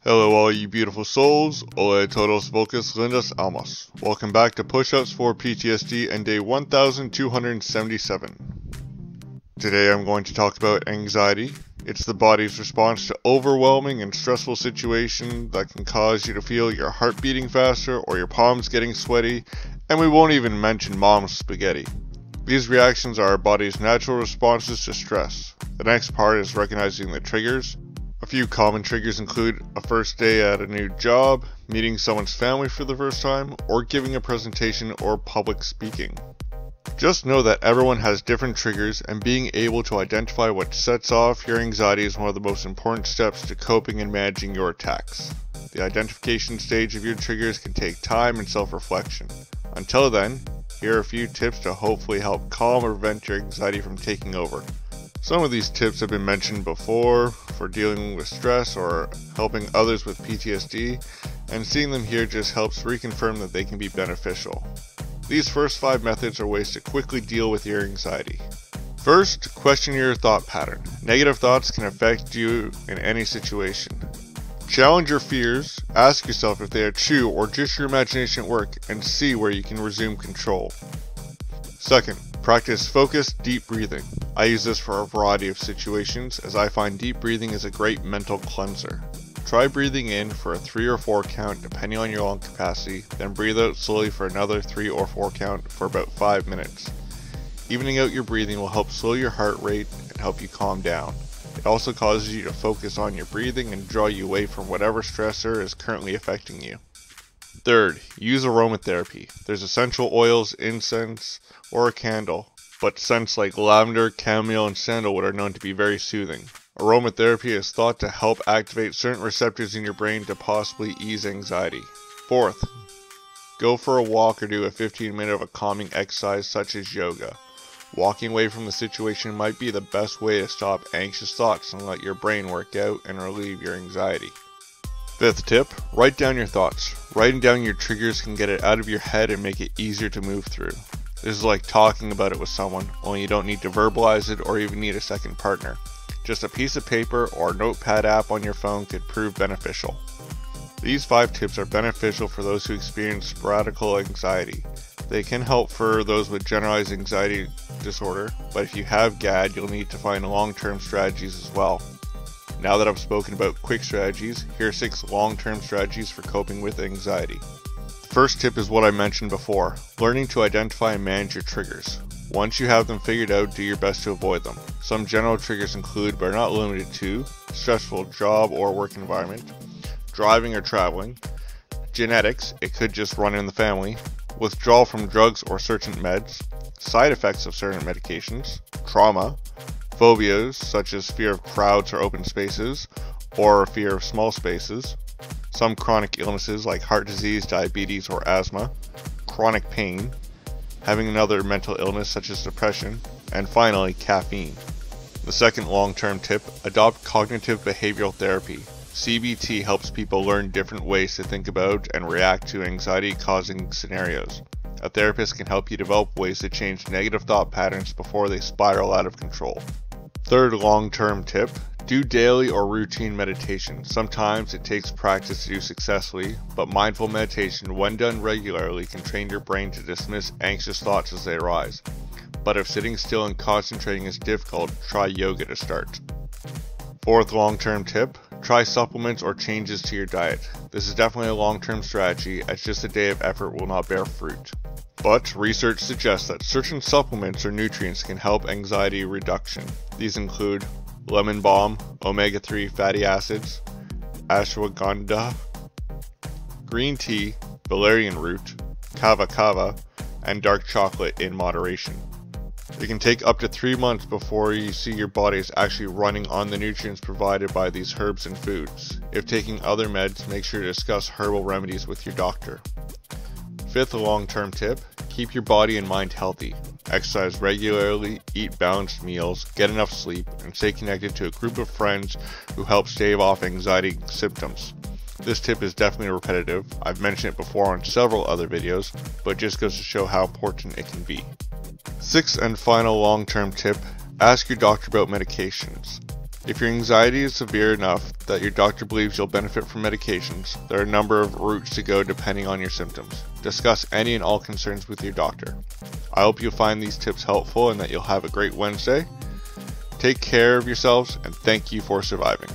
Hello all you beautiful souls, hola todos vocas lindas almas. Welcome back to Push-Ups for PTSD and day 1277. Today I'm going to talk about anxiety. It's the body's response to overwhelming and stressful situations that can cause you to feel your heart beating faster or your palms getting sweaty, and we won't even mention mom's spaghetti. These reactions are our body's natural responses to stress. The next part is recognizing the triggers. A few common triggers include a first day at a new job, meeting someone's family for the first time, or giving a presentation or public speaking. Just know that everyone has different triggers, and being able to identify what sets off your anxiety is one of the most important steps to coping and managing your attacks. The identification stage of your triggers can take time and self-reflection. Until then, here are a few tips to hopefully help calm or prevent your anxiety from taking over. Some of these tips have been mentioned before for dealing with stress or helping others with PTSD, and seeing them here just helps reconfirm that they can be beneficial. These first 5 methods are ways to quickly deal with your anxiety. First, question your thought pattern. Negative thoughts can affect you in any situation. Challenge your fears, ask yourself if they are true or just your imagination at work, and see where you can resume control. Second, practice focused, deep breathing. I use this for a variety of situations, as I find deep breathing is a great mental cleanser. Try breathing in for a 3 or 4 count depending on your lung capacity, then breathe out slowly for another 3 or 4 count for about 5 minutes. Evening out your breathing will help slow your heart rate and help you calm down. It also causes you to focus on your breathing and draw you away from whatever stressor is currently affecting you. Third, use aromatherapy. There's essential oils, incense, or a candle, but scents like lavender, chamomile, and sandalwood are known to be very soothing. Aromatherapy is thought to help activate certain receptors in your brain to possibly ease anxiety. Fourth, go for a walk or do a 15-minute of a calming exercise such as yoga. Walking away from the situation might be the best way to stop anxious thoughts and let your brain work out and relieve your anxiety. Fifth tip, write down your thoughts. Writing down your triggers can get it out of your head and make it easier to move through. This is like talking about it with someone, only you don't need to verbalize it or even need a second partner. Just a piece of paper or notepad app on your phone could prove beneficial. These 5 tips are beneficial for those who experience sporadic anxiety. They can help for those with generalized anxiety disorder, but if you have GAD, you'll need to find long-term strategies as well. Now that I've spoken about quick strategies, here are 6 long-term strategies for coping with anxiety. The first tip is what I mentioned before, learning to identify and manage your triggers. Once you have them figured out, do your best to avoid them. Some general triggers include, but are not limited to, stressful job or work environment, driving or traveling, genetics, it could just run in the family, withdrawal from drugs or certain meds, side effects of certain medications, trauma, phobias such as fear of crowds or open spaces, or fear of small spaces, some chronic illnesses like heart disease, diabetes, or asthma, chronic pain, having another mental illness such as depression, and finally, caffeine. The second long-term tip, adopt cognitive behavioral therapy. CBT helps people learn different ways to think about and react to anxiety-causing scenarios. A therapist can help you develop ways to change negative thought patterns before they spiral out of control. Third long-term tip, do daily or routine meditation. Sometimes it takes practice to do successfully, but mindful meditation, when done regularly, can train your brain to dismiss anxious thoughts as they arise. But if sitting still and concentrating is difficult, try yoga to start. Fourth long-term tip, try supplements or changes to your diet. This is definitely a long-term strategy, as just a day of effort will not bear fruit. But research suggests that certain supplements or nutrients can help anxiety reduction. These include lemon balm, omega-3 fatty acids, ashwagandha, green tea, valerian root, kava kava, and dark chocolate in moderation. It can take up to 3 months before you see your body is actually running on the nutrients provided by these herbs and foods. If taking other meds, make sure to discuss herbal remedies with your doctor. Fifth long-term tip, keep your body and mind healthy. Exercise regularly, eat balanced meals, get enough sleep, and stay connected to a group of friends who help stave off anxiety symptoms. This tip is definitely repetitive. I've mentioned it before on several other videos, but it just goes to show how important it can be. Sixth and final long-term tip, ask your doctor about medications. If your anxiety is severe enough that your doctor believes you'll benefit from medications, there are a number of routes to go depending on your symptoms. Discuss any and all concerns with your doctor. I hope you'll find these tips helpful and that you'll have a great Wednesday. Take care of yourselves and thank you for surviving.